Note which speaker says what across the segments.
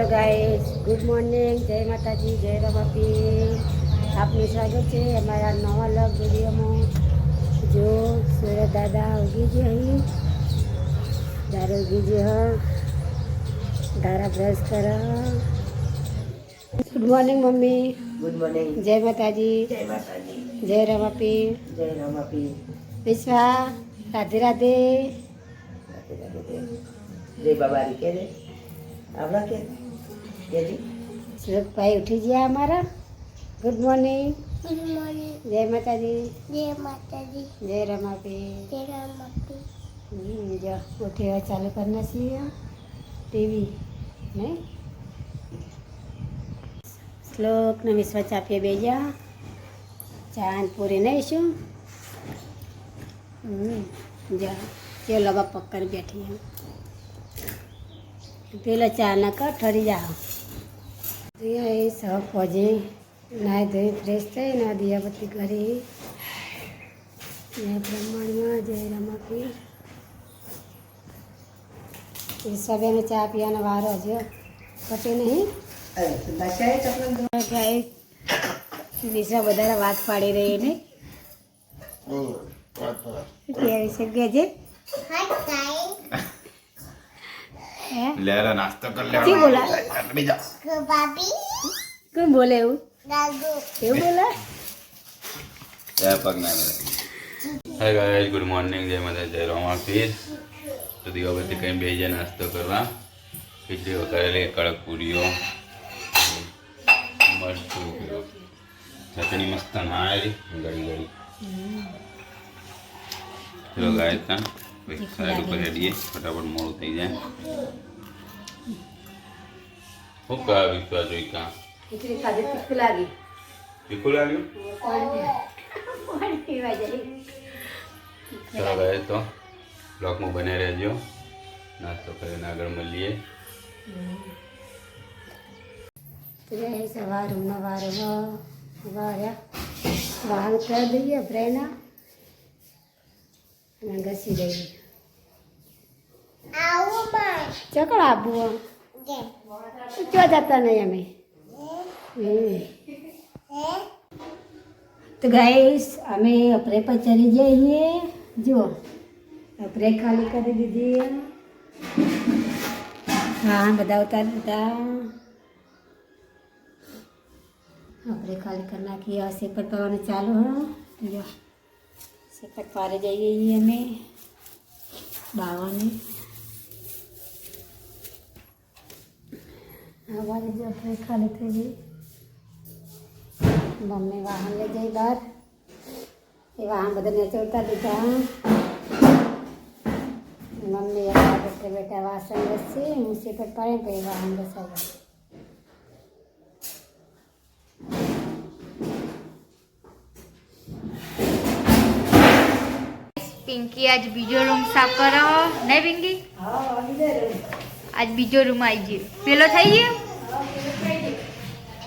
Speaker 1: Hello guys, good morning, जय माता जी, जय रमापी। आपનું સ્વાગત છે અમારા નવા વ્લોગ વિડીયોમાં। જો સુરત દાદા ઉગી છે, અહીં દારૂ ઉગી છે, ધારા બ્રશ કરો। Good morning mummy.
Speaker 2: Good morning.
Speaker 1: જય માતાજી,
Speaker 2: જય માતાજી,
Speaker 1: જય રમાપી,
Speaker 2: જય રમાપી।
Speaker 1: વિશ્વા રાધે રાધે।
Speaker 2: રાધે રાધે। જય બાબારી કે રે આવડા કે જી
Speaker 1: સુરતભાઈ ઉઠી ગયા અમારા। ગુડ મોર્નિંગ,
Speaker 3: ગુડ મોર્નિંગ,
Speaker 1: જય માતાજી,
Speaker 3: જય માતાજી,
Speaker 1: જય રમાપી।
Speaker 3: જય રમાપી।
Speaker 1: जो उठे हुए चालू करना चाहिए टीवी नहीं। श्लोक ने विश्वा चापिए बेजा चांद पूरी नहीं शू जा चलो बाबा पकड़ बैठी है पहले चाय ना कर ठरी जाओ। ये सब फौजी नहाए धोई फ्रेश थे ना दिया बत्ती करी। जय ब्रह्मांड में जय रमापी। सभी में चाय पियाना वारो जो पते नहीं
Speaker 2: બસાય ચપલ
Speaker 1: ગાય વિશ્વા વધારે વાત પાડી રહી ને કે વિશે ગજે
Speaker 3: હાય ગાઈસ,
Speaker 1: હે
Speaker 4: લેલા નાસ્તો કર લે
Speaker 1: કી બોલા
Speaker 4: અકડી જા
Speaker 3: બાબી,
Speaker 1: કોણ બોલે એવું
Speaker 3: દાદુ,
Speaker 1: એવું બોલે
Speaker 4: જય પગના લે હાય ગાઈસ ગુડ મોર્નિંગ જય માતા જય રમાપીર। તો દીવાબત્તી કઈ બેજે નાસ્તો કરવા ખીચડી વઘારેલી કડક પૂરીઓ મસ્ત ચટણી મસ્ત નાયેલી ગળી ગળી ચલો ગાય તા સાઈડ ઉપર હેડીએ ફટાફટ મોડું થઈ જાય। હું કા વિશ્વાસ જોઈ કા
Speaker 1: ખીચડી ખાધી તીખું લાગી
Speaker 4: તીખું લાગ્યું
Speaker 1: પાણી પીવા જઈ।
Speaker 4: ચલો ગાય તો બ્લોકમાં બને રહેજો નાસ્તો કરીને આગળ મળીએ।
Speaker 1: સવારમાં વાર્યા વાહન કરી દઈએ બ્રેના અને ઘસી દઈએ
Speaker 3: આવું માં
Speaker 1: ચકડ આપવું
Speaker 3: કે
Speaker 1: ચો જતા નહીં અમે તો ગાઈસ અમે અપરે પર ચડી જઈએ। જો અપરે ખાલી કરી દીધી હા બધા ઉતારી દીધા આપણે ખાલી કરી નાખીએ। સેપટ પાવાનું ચાલુ હા જો સેપટ પારે જઈએ અમે બાવાને આ બાજુ જો આપણે ખાલી થઈ ગઈ। મમ્મી વાહન લઈ જઈ બહાર એ વાહન બધા નીચે ઉતારી દીધા। મમ્મી બેઠા બેઠા વાસણ ઘસી હું સેપટ પાડે પછી વાહન ઘસાવ્યા।
Speaker 5: પિંકી આજ બીજો રૂમ સાફ કરો નહીં પિંકી? આજ બીજો રૂમ આવી ગયો, પેલો થઈ ગયો।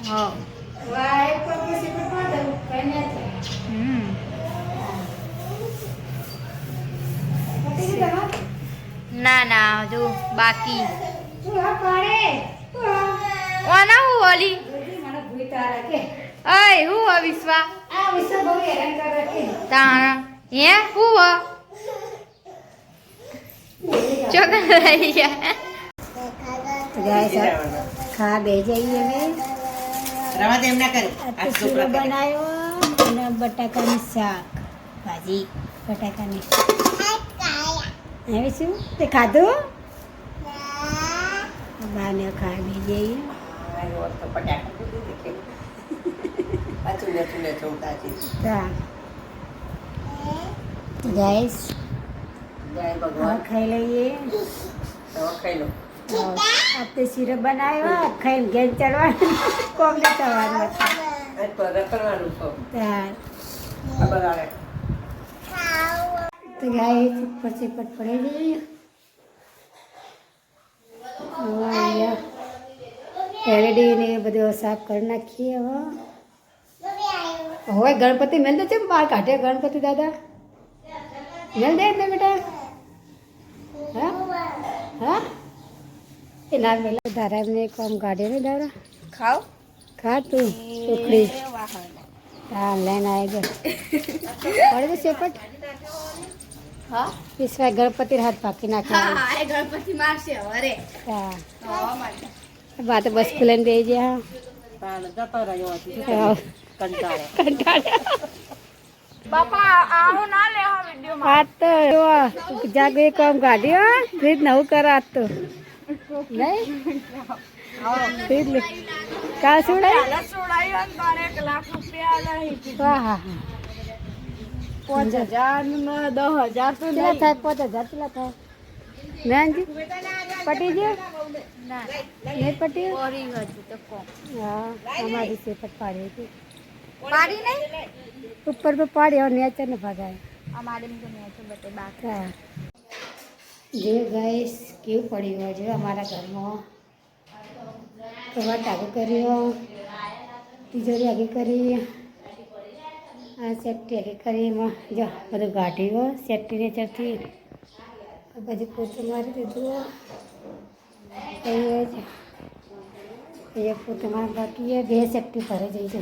Speaker 5: હા ના ના હજુ બાકી ઓના હું ઓલી અય હું હો વિશ્વા તાણા હે હું હો ચોકન લઈ ગયા
Speaker 1: ખા બે જઈએ અમે
Speaker 2: રવા દે એમ ના કરે
Speaker 1: આ શીરો બનાવ્યો અને બટાકાનું શાક ભાજી બટાકાની હવે શું તે ખાધું બાને ખા બે જઈએ।
Speaker 2: આયો તો પટાકા દીધી પાછું ને ચોટા છે
Speaker 1: હા ગાઈસ
Speaker 2: જય
Speaker 1: હવે
Speaker 2: ભગવાન
Speaker 1: ખાઈ લઈએ।
Speaker 2: તો ખાઈ લો
Speaker 1: આપણે શીરો બનાવ્યો ખાઈને ઘેર ચડવાનું કોમ ને ચડવાનું
Speaker 2: આજ પર કરવાનું છો
Speaker 1: તાર
Speaker 2: ખબર આવે
Speaker 1: તો ગાઈસ ઉપર સેપટ પડી જઈએ। એલડી ને બધું સાફ કરી નાખીએ। હવે ગણપતિ મેલ દે છે બહાર કાઢે ગણપતિ દાદા મેલ દે ને બેટા। હા હા એ ના પેલા ધારા એમને કોમ કાઢ્યો ને દારા
Speaker 5: ખાઓ
Speaker 1: ખા તું ઉખડી હા લઈને આવી ગયો પડે તો શેપટ
Speaker 5: હા
Speaker 1: ઈશ્વર ગણપતિ હાથ પાકી નાખ્યા
Speaker 5: હા એ ગણપતિ મારશે અરે
Speaker 1: હા
Speaker 5: હા માટે
Speaker 1: બા તો બસ ખુલન દઈ ગયા
Speaker 5: બાપા આવું ના લે હા વિડિયો
Speaker 1: આજ તો જાગ એ કામ કાઢ્યો ફ્રીજ નવું કર આજ તો નહીં ફ્રીજ લે કાલ સુડાય
Speaker 5: છોડાયો ને 1 લાખ રૂપિયા લઈ
Speaker 1: હા હા હા
Speaker 5: 5000 ને 10000 તો
Speaker 1: કેટલા થાય 5000 કેટલા થાય નાનજી પટી ગયો
Speaker 5: ના
Speaker 1: નહીં પટી
Speaker 5: ઓરી હજુ તો કોમ
Speaker 1: હા અમારી સેપટ પાડી હતી
Speaker 5: પાડી નહીં
Speaker 1: ઉપર પર પાડ્યો નેચર ને ભગાય
Speaker 5: અમારે તો મેં તો બતે બાકી
Speaker 1: હા જે ગાઈસ કેવું પડ્યું હોય જો અમારા ઘરમાં કવા ટાગો કર્યો તિજોરી આગી કરી આ સેફ્ટી આગી કરી એમાં જો બધું ગાઢ્યું સેફ્ટી નેચરથી પછી પોતું મારી દીધું એ પોતું મારી બાકી બે સેફ્ટી ભરે જઈ છે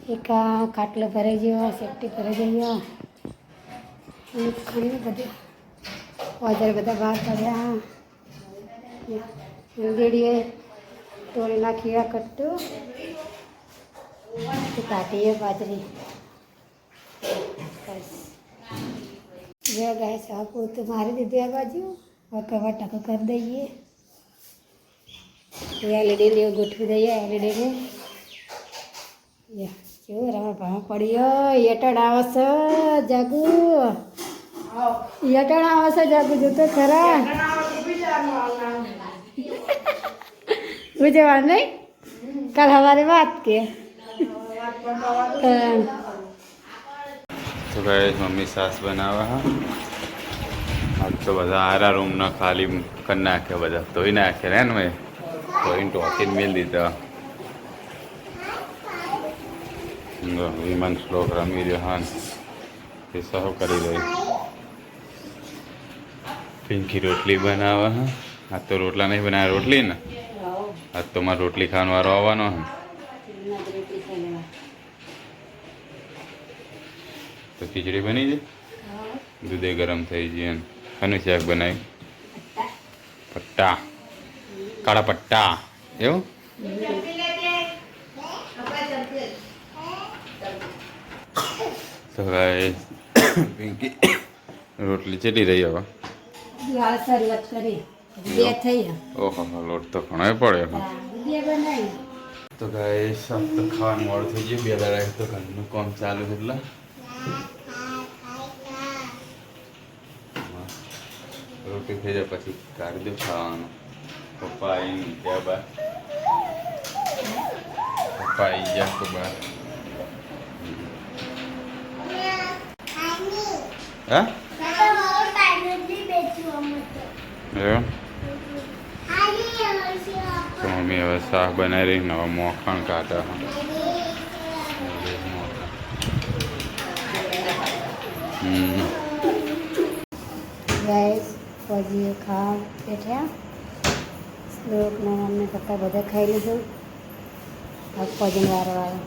Speaker 1: એક ખાટલો ભરાઈ ગયો સેફ્ટી ભરાઈ ગયો અને ખાઈને બધું ઓજાર બધા બહાર કાઢ્યા ઉંદેડીએ તોડી નાખી આ કટ્ટું કાઢીએ બાજરી જે ગાય સાફ પોતું મારી દીધું આ બાજુ હવે કવા ટાકો કરી દઈએ એલઈડી ગોઠવી દઈએ એલઈડીને કેવું રમા ભાવ પડ્યો એટણ આવે છે જાગુ એટણ આવે છે જાગુ જોતો ખરા ઉજવવાનું નહીં કાલ સવારે વાત કે
Speaker 4: તો ગાઈસ મમ્મી સાસ બનાવે હા આજ તો બધા આરા રૂમના ખાલી કરી નાખે બધા ધોઈ નાખે ને મેં ધોઈને ટોકીને મેળ દીધા વિમાન શ્લોક રમી રહ્યો હા એ સહ કરી રહી પિંકી રોટલી બનાવે હા આજ તો રોટલા નહીં બનાવે રોટલી ને આજ તો મારે રોટલી ખાવાનો વારો આવવાનો હે તો ખીચડી બની છે દૂધે ગરમ થઈ ગઈ અને શાક બનાવી પટ્ટા કાળા પટ્ટા એવું તો ગાઈસ પિંકી રોટલી ચડી રહી હવે
Speaker 1: શરૂઆત કરી બે થઈ
Speaker 4: ઓહો લોટ તો ઘણો પડ્યો
Speaker 1: બે બનાવી
Speaker 4: તો ગાઈસ આમ તો ખાવાનું મોડું થઈ ગયું બે દાડા તો ઘરનું કામ ચાલુ છે એટલે રોટી થઈ જાય પછી કાઢી દો ખાવાનું પપ્પા આવી ગયા બાર પપ્પા આવી ગયા તો બાર હા એમ તો મમ્મી હવે શાક બનાવી રહી ને હવે મોખણ કાઢે
Speaker 1: ગાઈસ પછી ખાવા બેઠ્યા શ્લોકને મમ્મી પપ્પા બધા ખાઈ લીધું હવે પછી વારો આવ્યો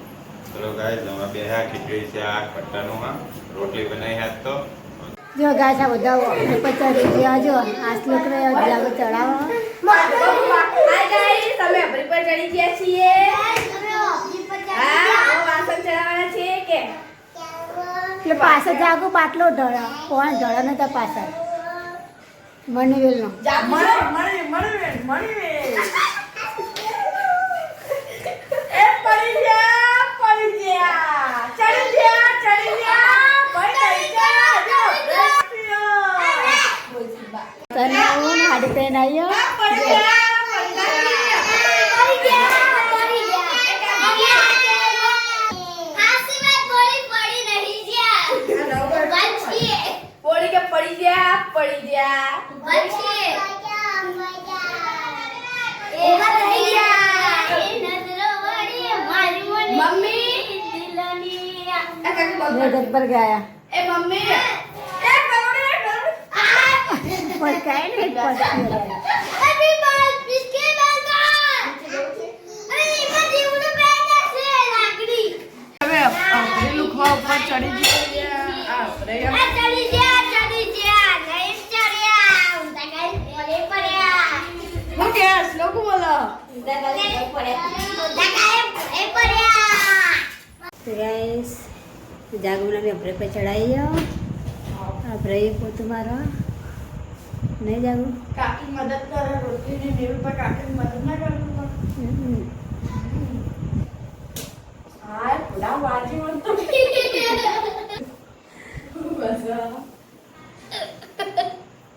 Speaker 4: ચલો ગાઈસ હવે બે હા ખીચડી છે આ પટ્ટાનું હા રોટલી બનાવી હાથ તો
Speaker 1: જો ગાય છે બધા 50 રૂપિયા જો આ શ્લોક ને જાગો ચડાવો
Speaker 5: હાય ગાઈસ તમે અપરી પર ચડી ગયા છીએ હા વાસણ ચડાવવાના છે કે
Speaker 1: એટલે પાછળ જાગો બાટલો ઢળા કોણ ઢળા નતા પાછળ મણીવેલનો
Speaker 5: એ પડી જા ચડી જા પડી જા
Speaker 1: તને હું હાડી પહેન આવ્યો
Speaker 5: બોલી કે પડી જા મમ્મી
Speaker 1: મેં પર ગયા
Speaker 5: એ મમ્મી એ કરોડે
Speaker 1: પણ કાંઈ નહીં જાગુના ને આપણે पे चढ़ाई जाओ આપણે એ પોતું મારો નહીં જાગું
Speaker 5: કાકી મદદ કરે રોટલી ને દેવું પર કાકી મદદ ના કરવું હાય પૂરા વાજી મત બસ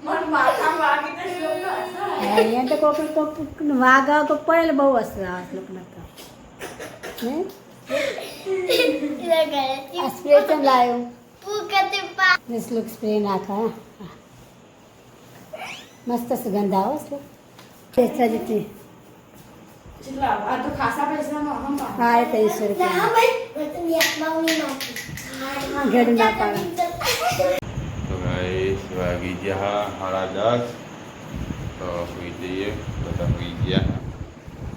Speaker 5: મન માથા વાગી તો શું
Speaker 1: અહીંયા તો કોક વાગા કોક પડે બહુ વસ્તુ આવે લોકોના તો હે
Speaker 3: इधर गए
Speaker 1: આ સ્પ્રે કેમ લાવ્યો
Speaker 3: पूकते पा
Speaker 1: this look સ્પ્રે નાખા મસ્ત સુગંધ આવે છે પૈસા જેટલી
Speaker 5: ચલા આ તો ખાસા પૈસામાં હમ
Speaker 1: હા એ 300 રૂપિયા
Speaker 3: भाई मैं तो ये मांगनी मांगी
Speaker 1: ઘર ના પાડે
Speaker 4: તો ગાઈસ વાગી ગયા 10:30 તો સુઈ જઈએ બધા સુઈ ગયા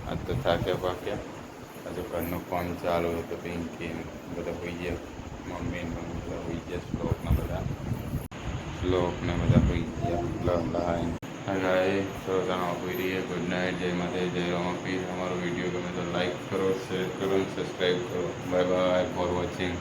Speaker 4: આજ તો થાક્યા પાક્યા આજે ઘરનું કામ ચાલુ હતું પિંકી બધા સુઈ ગયા મમ્મી ને બધા સુઈ ગયા શ્લોકના બધા સુઈ ગયા લહાઈને હા ગાઈસ તો તમે સુઈ રહીએ ગુડ નાઇટ જય માતા જય રમાપીર અમારો વિડીયો ગમે તો લાઈક કરો શેર કરો સબસ્ક્રાઈબ કરો બાય બાય ફોર વોચિંગ